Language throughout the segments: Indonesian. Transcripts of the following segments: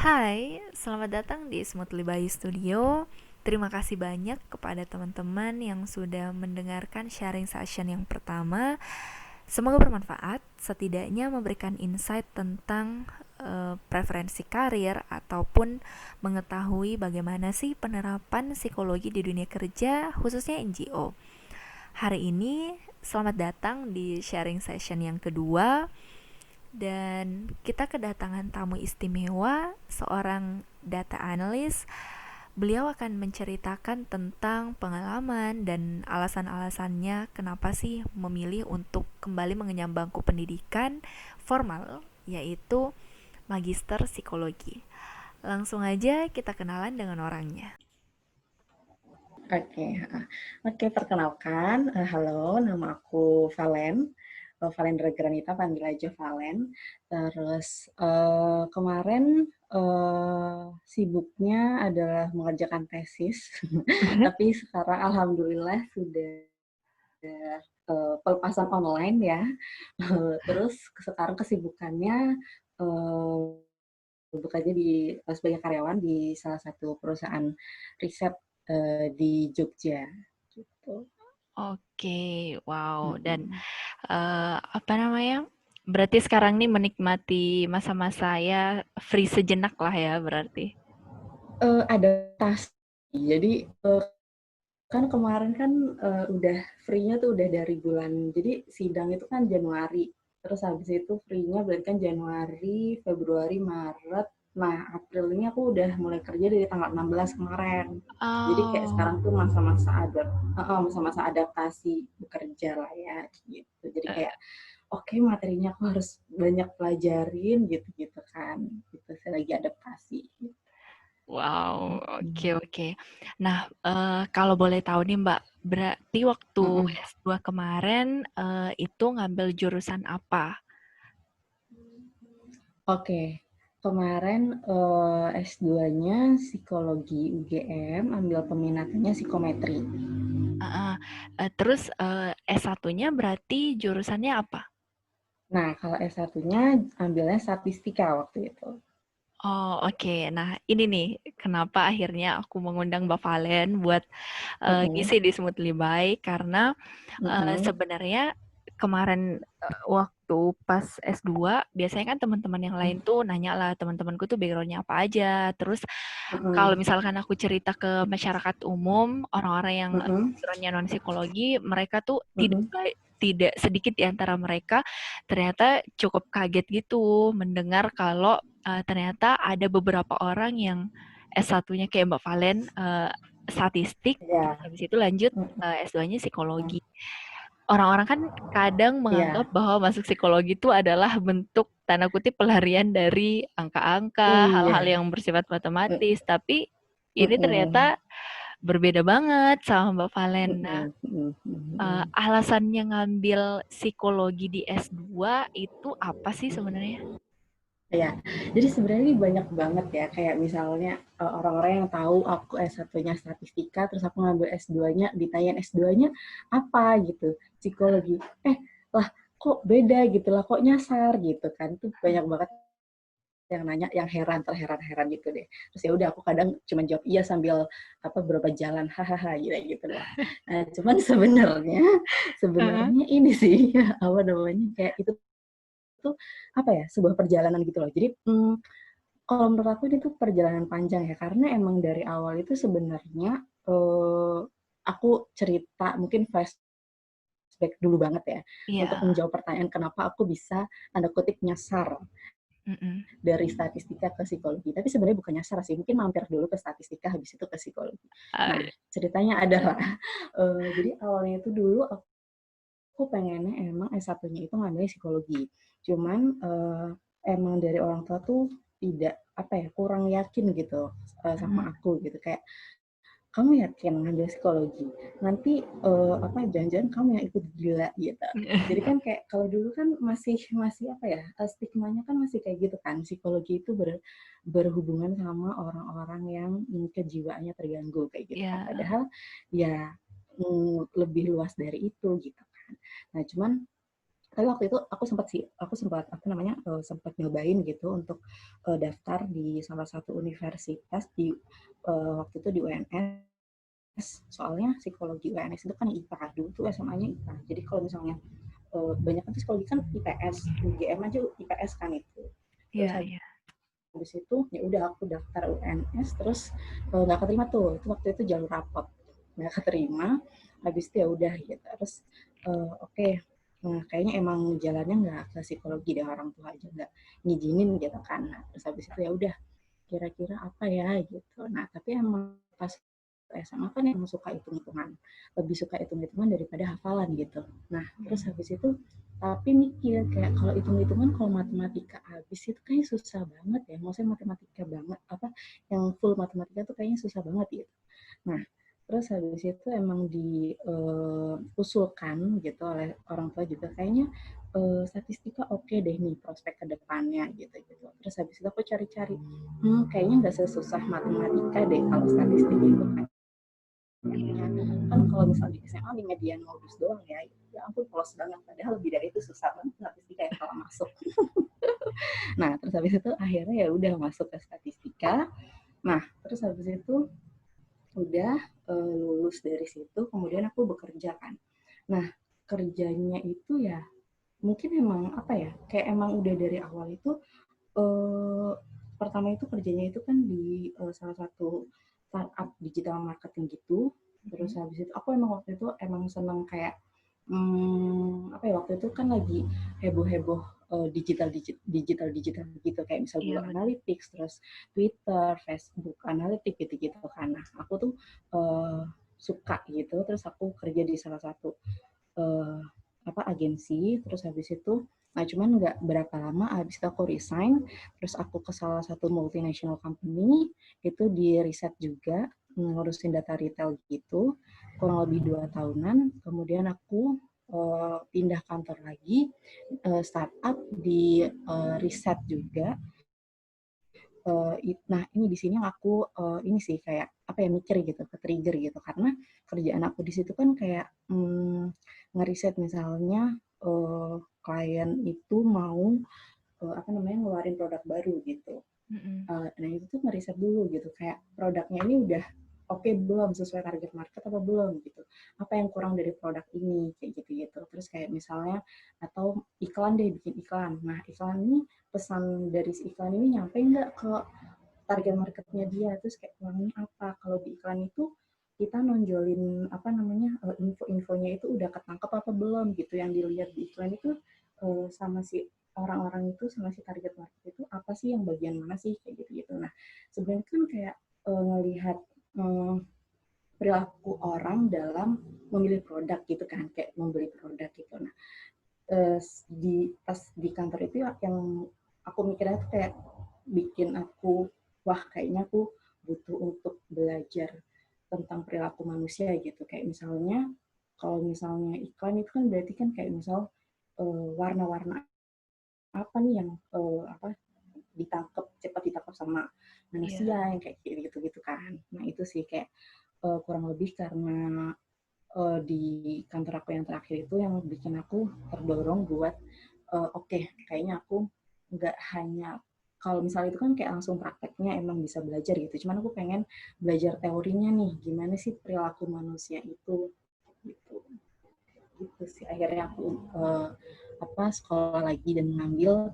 Hai, selamat datang di Smoothly by Studio. Terima kasih banyak kepada teman-teman yang sudah mendengarkan sharing session yang pertama. Semoga bermanfaat, setidaknya memberikan insight tentang preferensi karir ataupun mengetahui bagaimana sih penerapan psikologi di dunia kerja, khususnya NGO. Hari ini selamat datang di sharing session yang kedua dan kita kedatangan tamu istimewa, seorang data analis. Beliau akan menceritakan tentang pengalaman dan alasan-alasannya kenapa sih memilih untuk kembali mengenyam bangku pendidikan formal, yaitu Magister Psikologi. Langsung aja kita kenalan dengan orangnya. Oke, oke, perkenalkan, halo, nama aku Valen, Valendra Granita, panggil aja Valen. Terus kemarin sibuknya adalah mengerjakan tesis, tapi sekarang alhamdulillah sudah pelepasan online ya. Terus sekarang kesibukannya bekerja sebagai karyawan di salah satu perusahaan riset di Jogja gitu. Oke, wow. Dan Mm-mm. apa namanya? Berarti sekarang nih menikmati masa-masa ya free sejenak lah ya berarti. Adaptasi. Jadi kan kemarin kan udah free-nya tuh udah dari bulan. Jadi sidang itu kan Januari. Terus habis itu free-nya berarti kan Januari, Februari, Maret. Nah, April ini aku udah mulai kerja dari tanggal 16 kemarin. Jadi kayak Oh, sekarang tuh masa-masa adaptasi bekerja lah ya gitu. Jadi kayak oke, materinya aku harus banyak pelajarin gitu-gitu kan. Gitu saya lagi adaptasi. wow, oke Mm-mm. oke. Nah, kalau boleh tahu nih Mbak, berarti waktu Mm-mm. S2 kemarin itu ngambil jurusan apa? Oke, kemarin S2-nya psikologi UGM, ambil peminatannya psikometri. Heeh. Terus S1-nya berarti jurusannya apa? Nah, kalau S1-nya ambilnya statistika waktu itu. Oh, oke. Nah, ini nih kenapa akhirnya aku mengundang Mbak Valen buat Mm-mm. ngisi di Smoothly By karena Mm-mm. sebenarnya kemarin waktu pas S2 biasanya kan teman-teman yang lain tuh nanya lah teman-temanku tuh backgroundnya apa aja. Terus kalau Mm-mm. misalkan aku cerita ke masyarakat umum, orang-orang yang Mm-mm. backgroundnya non psikologi, mereka tuh Mm-mm. tidak sedikit di antara mereka ternyata cukup kaget gitu mendengar kalau ternyata ada beberapa orang yang S1-nya kayak Mbak Valen statistik, terus Ya. habis itu lanjut Mm-mm. S2-nya psikologi. Orang-orang kan kadang menganggap Ya. bahwa masuk psikologi itu adalah bentuk tanda kutip pelarian dari angka-angka, hal-hal Iya. yang bersifat matematis, Mm-mm. tapi ini Mm-mm. ternyata berbeda banget sama Mbak Valen. Nah, Mm-mm. Mm-mm. alasannya ngambil psikologi di S2 itu apa sih sebenarnya? Ya, jadi sebenarnya ini banyak banget ya, kayak misalnya orang-orang yang tahu aku S1-nya statistika, terus aku ngambil S2-nya, ditanyain S2-nya apa gitu, psikologi. Lah kok beda gitu lah, kok nyasar gitu kan. Itu banyak banget yang nanya, yang heran, terheran-heran gitu deh. Terus ya udah aku kadang cuma jawab iya sambil apa berapa jalan, hahaha gitu gitu doang. Nah, cuman sebenarnya Heeh. sebenarnya ini sih apa namanya kayak itu tuh apa ya sebuah perjalanan gitu loh. Jadi kalau menurut aku ini tuh perjalanan panjang ya, karena emang dari awal itu sebenarnya aku cerita mungkin flashback dulu banget ya, untuk Iya. menjawab pertanyaan kenapa aku bisa tanda kutip nyasar Mm-mm. dari statistika ke psikologi. Tapi sebenarnya bukan nyasar sih, mungkin mampir dulu ke statistika, habis itu ke psikologi. Ah, Nah, ceritanya adalah, jadi awalnya itu dulu aku pengennya emang S1-nya itu ngambil psikologi. Cuman emang dari orang tua tuh tidak apa ya kurang yakin gitu mm-mm. sama aku gitu kayak kamu yakin ngambil psikologi nanti apa jangan-jangan kamu yang ikut gila gitu. Jadi kan kayak kalau dulu kan masih masih apa ya stigmanya kan masih kayak gitu kan psikologi itu berhubungan sama orang-orang yang kejiwaannya terganggu kayak gitu kan. Ya. Padahal ya lebih luas dari itu gitu kan. Nah cuman Tapi waktu itu aku sempat apa namanya sempat nyobain gitu untuk daftar di salah satu universitas di waktu itu di UNS. Soalnya psikologi UNS itu kan IPA, dulu tuh SMA-nya IPA. Jadi kalau misalnya banyak kan psikologi kan IPS, UGM aja IPS kan itu. Terus Iya, iya. habis itu ya udah aku daftar UNS, terus nggak keterima tuh, itu waktu itu jalur rapot nggak keterima. Habis itu ya udah gitu, terus oke. Nah, kayaknya emang jalannya nggak ke psikologi deh, orang tua aja nggak ngizinin gitu kan. Nah, terus habis itu ya udah, kira-kira apa ya gitu. Nah, tapi emang pas SMA kan emang suka hitung-hitungan, lebih suka hitung-hitungan daripada hafalan gitu. Nah, terus habis itu tapi mikir kayak kalau hitung-hitungan, kalau matematika habis itu kayaknya susah banget ya. Maksudnya matematika banget apa yang full matematika tuh kayaknya susah banget gitu. Nah, terus habis itu emang diusulkan gitu oleh orang tua juga, kayaknya statistika oke deh nih prospek ke depannya gitu gitu. Terus habis itu aku cari-cari, kayaknya nggak sesusah matematika deh kalau statistik itu kayaknya. Kan kalau misalnya di SMA di median modus doang ya, ya ampun polos banget. Padahal lebih dari itu susah banget statistika ya kalau masuk. Nah, terus habis itu akhirnya ya udah masuk ke statistika. Nah, terus habis itu udah lulus dari situ, kemudian aku bekerja kan. Nah, kerjanya itu ya mungkin emang apa ya, kayak emang udah dari awal itu eh, pertama itu kerjanya itu kan di salah satu startup digital marketing gitu. Terus Mm-mm. habis itu aku emang waktu itu emang seneng kayak apa ya, waktu itu kan lagi heboh-heboh digital gitu, kayak misal Iya, Google benar. Analytics, terus Twitter, Facebook Analytics gitu-gitu kan. Nah, aku tuh eh, suka gitu, terus aku kerja di salah satu eh, apa agensi. Terus habis itu nah cuman nggak berapa lama habis itu aku resign, terus aku ke salah satu multinational company itu di riset juga, ngurusin data retail gitu, kurang lebih 2 tahunan. Kemudian aku pindah kantor lagi, startup di riset juga. Nah ini di sini aku ini sih kayak apa ya, mikir gitu, ke trigger gitu, karena kerjaan aku di situ kan kayak ngeriset misalnya klien itu mau apa namanya ngeluarin produk baru gitu. Mm-mm. Nah itu tuh ngeriset dulu gitu, kayak produknya ini udah oke belum, sesuai target market apa belum gitu, apa yang kurang dari produk ini kayak gitu gitu. Terus kayak misalnya atau iklan deh, bikin iklan. Nah iklan ini, pesan dari si iklan ini nyampe nggak ke target marketnya dia, terus kayak kurangnya apa. Kalau di iklan itu kita nonjolin apa namanya info-infonya itu udah ketangkep apa belum gitu, yang dilihat di iklan itu sama si orang-orang itu, sama si target market itu apa sih, yang bagian mana sih kayak gitu-gitu. Nah sebenarnya kan kayak ngelihat eh, perilaku orang dalam memilih produk gitu kan, kayak membeli produk gitu. Nah pas di kantor itu ya, yang aku mikirnya tuh kayak bikin aku, wah kayaknya aku butuh untuk belajar tentang perilaku manusia gitu. Kayak misalnya kalau misalnya iklan itu kan berarti kan kayak misal warna-warna apa nih yang apa ditangkap, cepat ditangkap sama Iya. manusia, yang kayak gitu gitu kan. Nah itu sih kayak kurang lebih karena di kantor aku yang terakhir itu yang bikin aku terdorong buat oke, kayaknya aku nggak hanya kalau misalnya itu kan kayak langsung prakteknya emang bisa belajar gitu, cuman aku pengen belajar teorinya nih, gimana sih perilaku manusia itu gitu. Gitu sih akhirnya aku apa sekolah lagi dan ngambil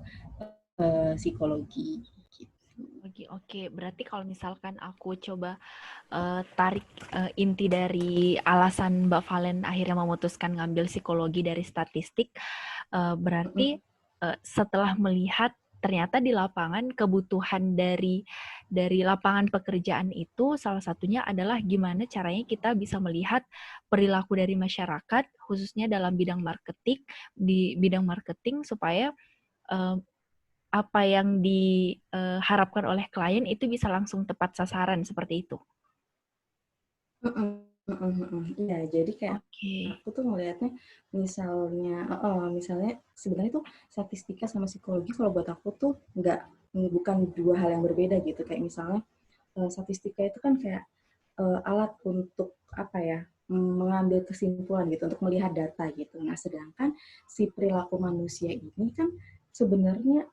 psikologi gitu. Oke, oke. Berarti kalau misalkan aku coba tarik inti dari alasan Mbak Valen akhirnya memutuskan ngambil psikologi dari statistik, berarti setelah melihat ternyata di lapangan kebutuhan dari lapangan pekerjaan itu salah satunya adalah gimana caranya kita bisa melihat perilaku dari masyarakat khususnya dalam bidang marketing, di bidang marketing supaya eh, apa yang diharapkan oleh klien itu bisa langsung tepat sasaran seperti itu. Iya, jadi kayak Oke. aku tuh ngelihatnya misalnya, misalnya sebenarnya tuh statistika sama psikologi kalau buat aku tuh nggak, bukan dua hal yang berbeda gitu. Kayak misalnya statistika itu kan kayak alat untuk apa ya? mengambil kesimpulan gitu untuk melihat data gitu. Nah, sedangkan si perilaku manusia ini kan sebenarnya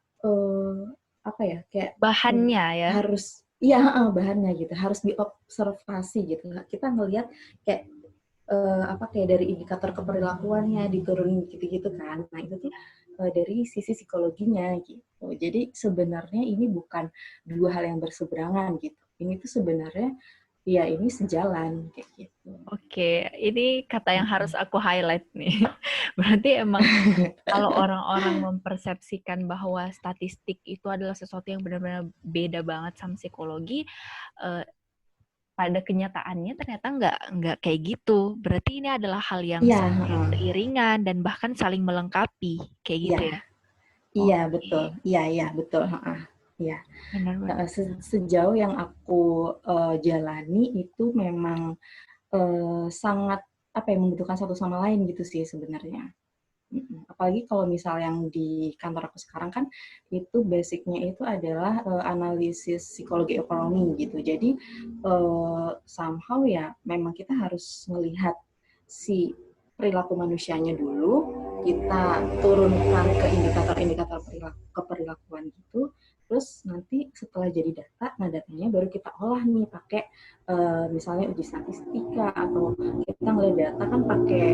apa ya kayak Bahannya ya. harus iya bahannya gitu harus diobservasi gitu. Kita ngelihat kayak apa kayak dari indikator keperilakuannya diturunin gitu-gitu kan. Nah itu tuh dari sisi psikologinya gitu. Jadi sebenarnya ini bukan dua hal yang berseberangan gitu. Ini tuh sebenarnya ya ini sejalan kayak gitu. Oke, ini kata yang harus aku highlight nih. Berarti emang kalau orang-orang mempersepsikan bahwa statistik itu adalah sesuatu yang benar-benar beda banget sama psikologi, eh, pada kenyataannya ternyata nggak kayak gitu. Berarti ini adalah hal yang Iya, beriringan dan bahkan saling melengkapi, kayak iya, gitu ya. iya betul, Oke, iya betul, iya. benar-benar. Sejauh yang aku jalani itu memang sangat apa ya membutuhkan satu sama lain gitu sih sebenarnya. Apalagi kalau misal yang di kantor aku sekarang kan itu basicnya itu adalah analisis psikologi ekonomi gitu. Jadi somehow ya memang kita harus melihat si perilaku manusianya dulu, kita turunkan ke indikator-indikator keperilakuan gitu, terus nanti setelah jadi data, nah datanya baru kita olah nih pakai misalnya uji statistika atau kita ngelihat data kan pakai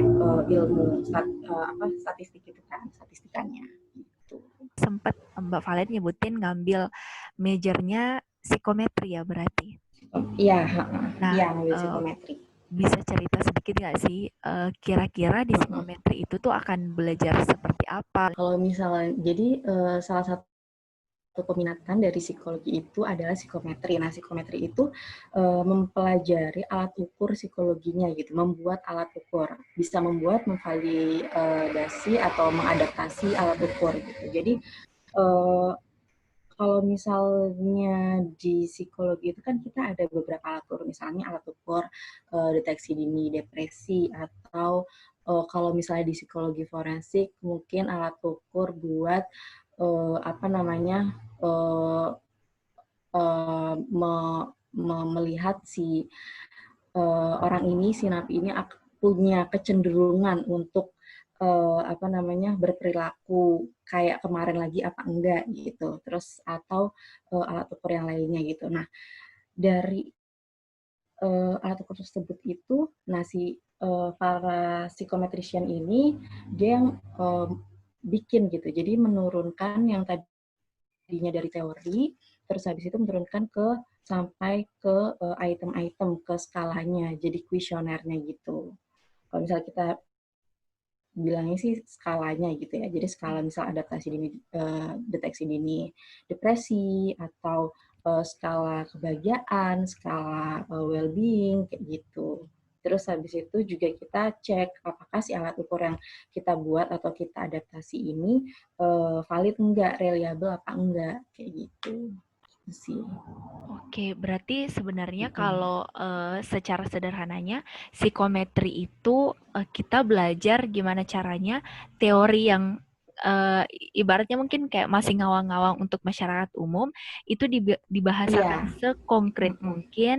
ilmu statistik itu kan statistikanya gitu. Sempat Mbak Valen nyebutin ngambil majornya psikometri ya berarti. Iya, Nah, iya ngambil eh, psikometri. bisa cerita sedikit nggak sih, kira-kira di psikometri itu tuh akan belajar seperti apa? Kalau misalnya jadi salah satu peminatan dari psikologi itu adalah psikometri. Nah, psikometri itu mempelajari alat ukur psikologinya gitu, membuat alat ukur, bisa membuat, memvalidasi atau mengadaptasi alat ukur gitu. Jadi eh, kalau misalnya di psikologi itu kan kita ada beberapa alat ukur, misalnya alat ukur deteksi dini depresi atau kalau misalnya di psikologi forensik mungkin alat ukur buat apa namanya uh, melihat si orang ini si napi ini punya kecenderungan untuk apa namanya berperilaku kayak kemarin lagi apa enggak gitu terus atau alat ukur yang lainnya gitu. Nah dari alat ukur tersebut itu nah si para psikometrician ini dia yang bikin gitu jadi menurunkan yang tadinya dari teori terus habis itu menurunkan ke sampai ke item-item ke skalanya jadi kuesionernya gitu. Kalau misalnya kita bilangnya sih skalanya gitu ya. Jadi skala misal adaptasi dini, deteksi dini depresi atau skala kebahagiaan, skala well-being kayak gitu. Terus habis itu juga kita cek apakah si alat ukur yang kita buat atau kita adaptasi ini valid enggak, reliable apa enggak kayak gitu. Gitu sih. Oke, berarti sebenarnya Mm-mm. kalau secara sederhananya psikometri itu kita belajar gimana caranya teori yang eh, ibaratnya mungkin kayak masih ngawang-ngawang untuk masyarakat umum itu Iya, dibahasakan sekonkret mm-mm. mungkin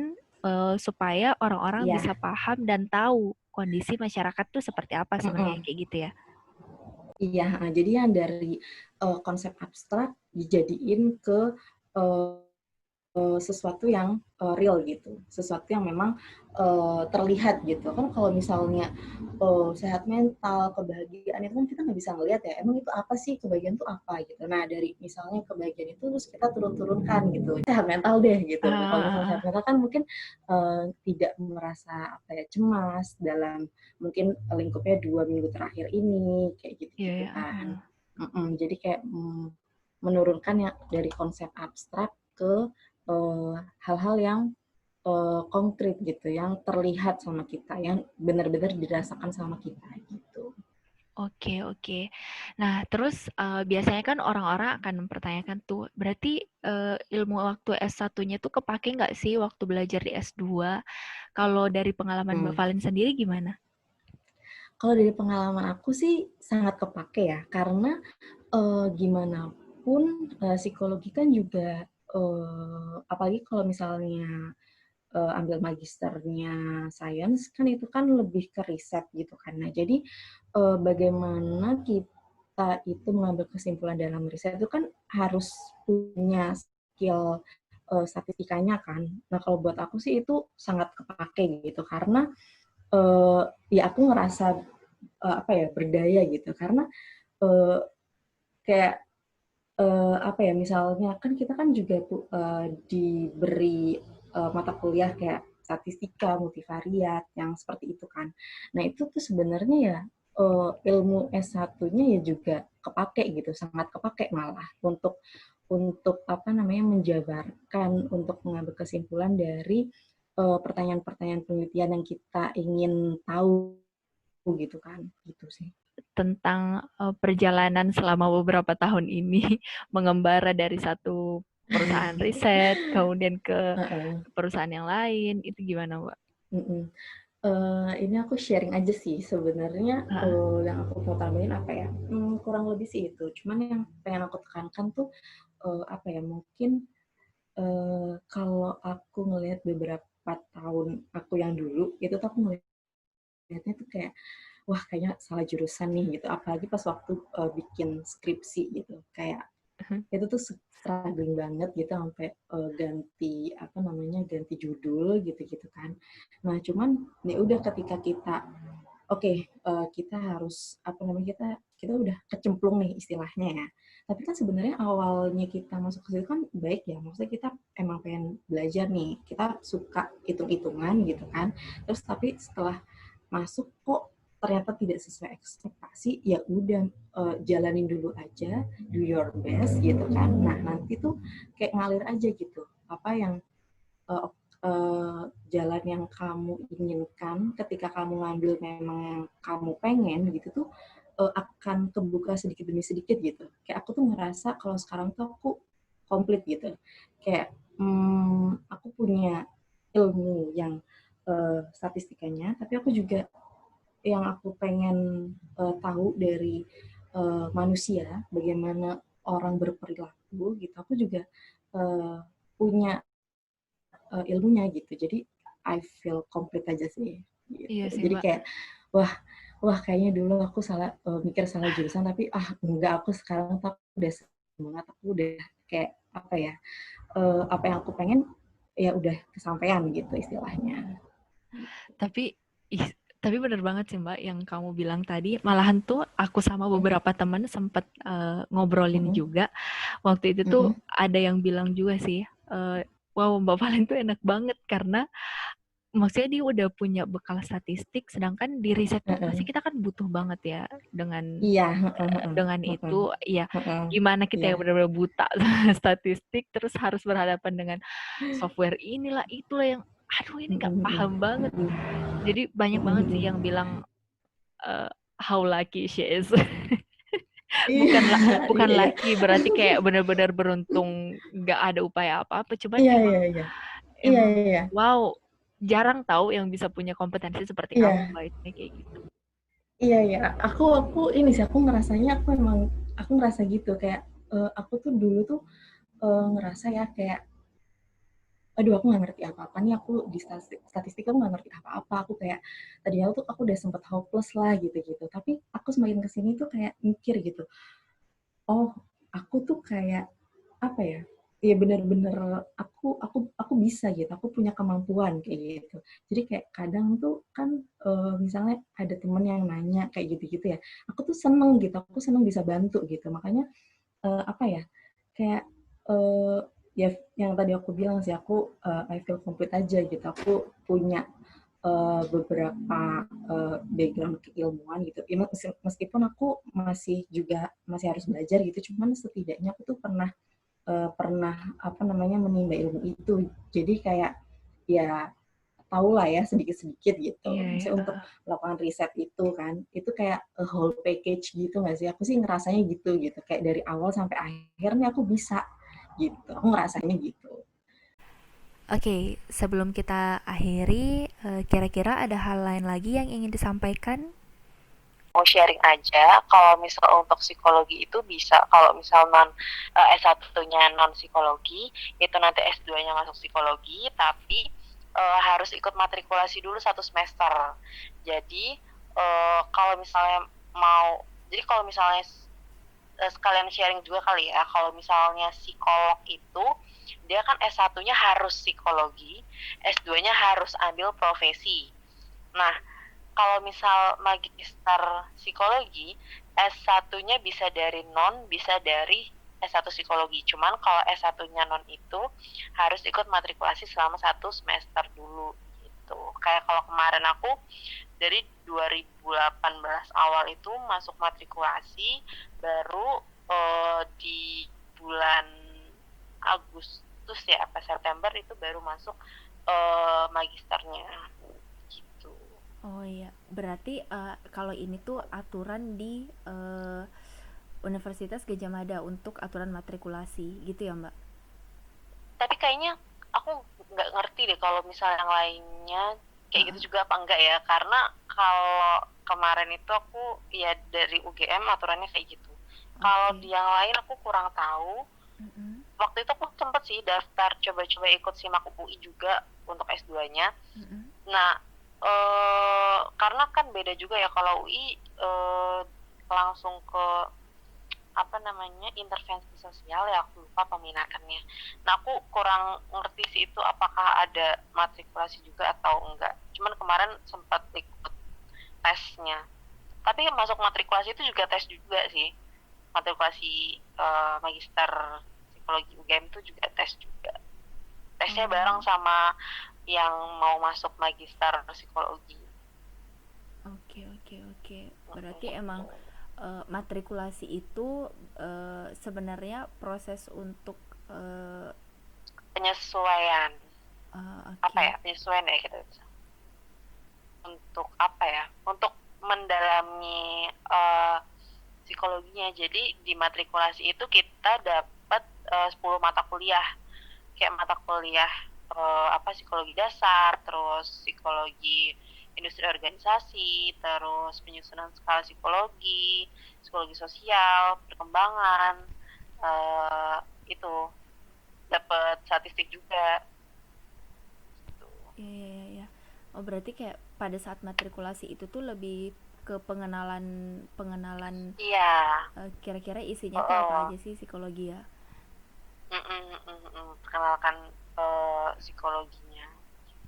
supaya orang-orang Iya, bisa paham dan tahu kondisi masyarakat tuh seperti apa sebenarnya mm-mm. kayak gitu ya. Iya, jadi yang dari konsep abstrak dijadiin ke uh, sesuatu yang real gitu, sesuatu yang memang terlihat gitu. Kan kalau misalnya sehat mental, kebahagiaan itu kan kita nggak bisa ngelihat ya, emang itu apa sih kebahagiaan itu apa gitu. Nah dari misalnya kebahagiaan itu terus kita turun-turunkan gitu, sehat mental deh gitu. Nah kalau misalnya sehat Ah, mental kan mungkin tidak merasa apa ya cemas dalam mungkin lingkupnya 2 minggu terakhir ini kayak iya gitu-gitu ya. kan. Jadi kayak menurunkan ya dari konsep abstrak ke hal-hal yang konkret gitu, yang terlihat sama kita, yang benar-benar dirasakan sama kita gitu. Oke, oke. Nah, terus biasanya kan orang-orang akan mempertanyakan tuh, berarti ilmu waktu S1-nya tuh kepake nggak sih waktu belajar di S2? Kalau dari pengalaman Mbak Hmm. Valen sendiri gimana? Kalau dari pengalaman aku sih sangat kepake ya, karena gimana pun psikologi kan juga apalagi kalau misalnya ambil magisternya science kan itu kan lebih ke riset gitu kan. Nah, jadi bagaimana kita itu mengambil kesimpulan dalam riset itu kan harus punya skill statistikanya kan. Nah, kalau buat aku sih itu sangat kepake gitu karena ya aku ngerasa apa ya berdaya gitu karena uh, kayak apa ya misalnya kan kita kan juga diberi mata kuliah kayak statistika, multivariat yang seperti itu kan. Nah itu tuh sebenarnya ya ilmu S1-nya ya juga kepake gitu, sangat kepake malah untuk apa namanya menjabarkan untuk mengambil kesimpulan dari pertanyaan-pertanyaan penelitian yang kita ingin tahu gitu kan, gitu sih. Tentang perjalanan selama beberapa tahun ini mengembara dari satu perusahaan riset kemudian ke Uh-uh. perusahaan yang lain itu gimana Mbak? Mm-mm. Ini aku sharing aja sih sebenarnya Heeh. yang aku mau tambahin apa ya kurang lebih sih itu cuman yang pengen aku tekankan tuh apa ya mungkin kalau aku ngelihat beberapa tahun aku yang dulu itu tuh aku ngelihatnya tuh kayak wah kayaknya salah jurusan nih gitu apalagi pas waktu bikin skripsi gitu kayak itu tuh struggling banget gitu sampai ganti apa namanya ganti judul gitu-gitu kan. Nah cuman ya udah ketika kita oke kita harus apa namanya kita udah kecemplung nih istilahnya ya. Tapi kan sebenarnya awalnya kita masuk ke situ kan baik ya, maksudnya kita emang pengen belajar nih, kita suka hitung-hitungan gitu kan. Terus tapi setelah masuk kok ternyata tidak sesuai ekspektasi, ya udah jalanin dulu aja, do your best gitu kan. Nah nanti tuh kayak ngalir aja gitu, apa yang uh, jalan yang kamu inginkan ketika kamu ngambil memang yang kamu pengen gitu tuh akan kebuka sedikit demi sedikit gitu. Kayak aku tuh ngerasa kalau sekarang tuh aku komplit gitu. Kayak aku punya ilmu yang statistikanya, tapi aku juga yang aku pengen tahu dari manusia, bagaimana orang berperilaku gitu. Aku juga punya ilmunya gitu. Jadi I feel complete aja sih. Gitu. Iya sih Jadi Mbak. kayak wah wah kayaknya dulu aku salah mikir salah jurusan tapi enggak aku sekarang tuh udah semangat aku udah kayak apa ya apa yang aku pengen ya udah kesampaian gitu istilahnya. Tapi ih, tapi bener banget sih Mbak yang kamu bilang tadi. Malahan tuh aku sama beberapa teman sempat ngobrolin Mm-mm. juga. Waktu itu tuh Mm-mm. ada yang bilang juga sih, wow Mbak Valen tuh enak banget karena maksudnya dia udah punya bekal statistik, sedangkan di riset tuh pasti Uh-uh. kita kan butuh banget ya Iya, heeh, heeh, dengan heeh, itu, ya heeh, gimana kita iya, yang benar-benar buta sama statistik terus harus berhadapan dengan software inilah itulah yang aduh ini nggak mhm, paham banget. mhm, Jadi banyak mhm, banget sih mhm. yang bilang how lucky she is. Iya, Bukan iya, iya, lucky berarti kayak benar-benar beruntung nggak ada upaya apa-apa, cuman iya, emang iya, iya, iya, emang iya, wow jarang tahu yang bisa punya kompetensi seperti kamu iya, Mbak Ismi kayak gitu. iya, iya. Aku ini sih aku ngerasanya aku ngerasa gitu kayak aku tuh dulu tuh ngerasa ya kayak aduh aku nggak ngerti apa-apa nih aku di statistik aku nggak ngerti apa-apa aku kayak tadinya tuh aku udah sempet hopeless lah gitu-gitu tapi aku semakin kesini tuh kayak mikir gitu oh aku tuh kayak apa ya ya benar-benar aku bisa gitu aku punya kemampuan kayak gitu jadi kayak kadang tuh kan misalnya ada temen yang nanya kayak gitu-gitu ya aku tuh seneng gitu aku seneng bisa bantu gitu makanya apa ya kayak eh, ya yang tadi aku bilang sih aku I feel complete aja gitu aku punya beberapa background keilmuan gitu. Ya, meskipun aku masih harus belajar gitu, cuman setidaknya aku tuh pernah apa namanya menimba ilmu itu. Jadi kayak ya tahu lah ya sedikit-sedikit gitu. Iya ya. Misalnya untuk melakukan riset itu kan, itu kayak a whole package gitu nggak sih? Aku sih ngerasanya gitu. Kayak dari awal sampai akhirnya aku bisa gitu. Aku ngerasanya gitu. Oke, sebelum kita akhiri, kira-kira ada hal lain lagi yang ingin disampaikan? Mau sharing aja kalau misal untuk psikologi itu bisa kalau misal S1-nya non psikologi itu nanti S2-nya masuk psikologi tapi harus ikut matrikulasi dulu 1 semester. Jadi kalau misalnya kalau misalnya sekalian sharing juga kali ya, kalau misalnya psikolog itu dia kan S1-nya harus psikologi, S2-nya harus ambil profesi. Nah, kalau misal magister psikologi, S1-nya bisa dari non, bisa dari S1 psikologi. Cuman kalau S1-nya non itu harus ikut matrikulasi selama 1 semester dulu gitu. Kayak kalau kemarin aku dari 2018 awal itu masuk matrikulasi, baru di bulan Agustus ya, apa September itu baru masuk magisternya gitu. Oh iya, berarti kalau ini tuh aturan di Universitas Gadjah Mada untuk aturan matrikulasi gitu ya Mbak? Tapi kayaknya aku nggak ngerti deh kalau misalnya yang lainnya kayak gitu juga apa enggak ya, karena kalau kemarin itu aku ya dari UGM aturannya kayak gitu. Kalau di yang lain aku kurang tahu. Waktu itu aku sempet sih daftar coba-coba ikut SIMAK UI juga untuk S2-nya. Nah, karena kan beda juga ya, kalau UI langsung ke apa namanya intervensi sosial ya, aku lupa peminatannya. Nah, aku kurang ngerti sih itu apakah ada matrikulasi juga atau enggak. Cuman kemarin sempat ikut tesnya. Tapi masuk matrikulasi itu juga tes juga sih. Matrikulasi magister psikologi UGM itu juga tes juga. Tesnya bareng sama yang mau masuk magister psikologi. Oke. Berarti emang matrikulasi itu sebenarnya proses untuk penyesuaian. Apa ya? Penyesuaian ya kita bisa. Untuk apa ya? Untuk mendalami psikologinya. Jadi di matrikulasi itu kita dapat 10 mata kuliah. Kayak mata kuliah psikologi dasar, terus psikologi industri organisasi, terus penyusunan skala psikologi, psikologi sosial, perkembangan, itu dapat statistik juga. Iya. Oh, berarti kayak pada saat matrikulasi itu tuh lebih ke pengenalan Iya. Kira-kira isinya tuh apa aja sih psikologi ya? Perkenalkan psikologinya.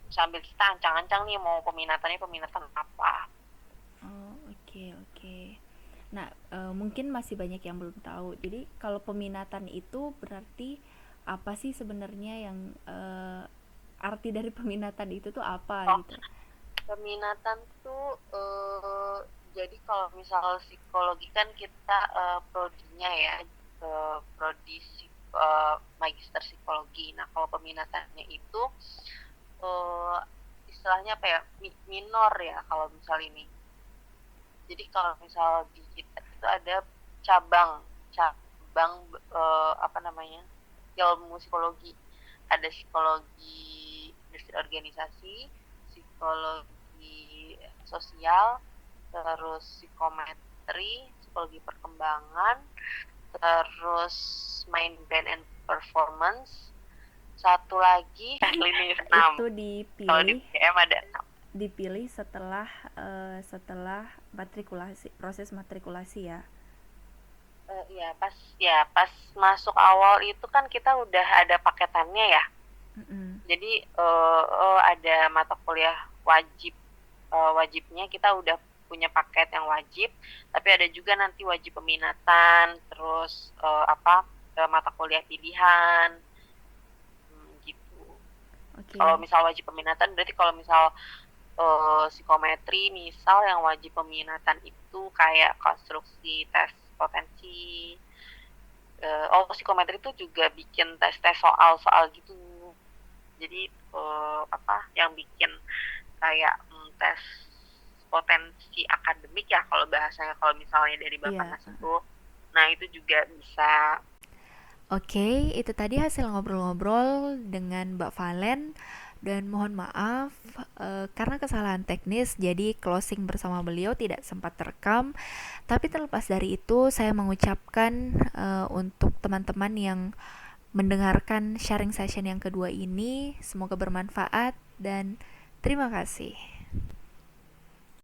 Sambil kita ancang-ancang nih mau peminatannya peminatan apa. Oh, oke. Nah, mungkin masih banyak yang belum tahu. Jadi kalau peminatan itu berarti apa sih sebenarnya yang arti dari peminatan itu tuh apa gitu? Peminatan tuh jadi kalau misal psikologi kan kita prodinya ya, prodi magister psikologi. Nah, kalau peminatannya itu istilahnya apa ya, minor ya kalau misal ini. Jadi kalau misal di kita itu ada cabang ilmu psikologi. Ada psikologi industri organisasi, psikologi sosial, terus psikometri, psikologi perkembangan, terus mind, brand, and performance. Satu lagi klinis 6. Itu dipilih. Kalau di UGM ada 6. Dipilih setelah matrikulasi, proses matrikulasi ya. Pas masuk awal itu kan kita udah ada paketannya ya. Jadi ada mata kuliah wajibnya kita udah punya paket yang wajib, tapi ada juga nanti wajib peminatan, terus mata kuliah pilihan. Kalau misal wajib peminatan berarti kalau misal psikometri misal yang wajib peminatan itu kayak konstruksi tes potensi. Psikometri itu juga bikin tes soal gitu. Jadi yang bikin kayak tes potensi akademik ya kalau bahasanya, kalau misalnya dari Bapaknas itu. Nah, itu juga bisa. Oke, itu tadi hasil ngobrol-ngobrol dengan Mbak Valen, dan mohon maaf karena kesalahan teknis jadi closing bersama beliau tidak sempat terekam. Tapi terlepas dari itu, saya mengucapkan untuk teman-teman yang mendengarkan sharing session yang kedua ini, semoga bermanfaat. dan terima kasih.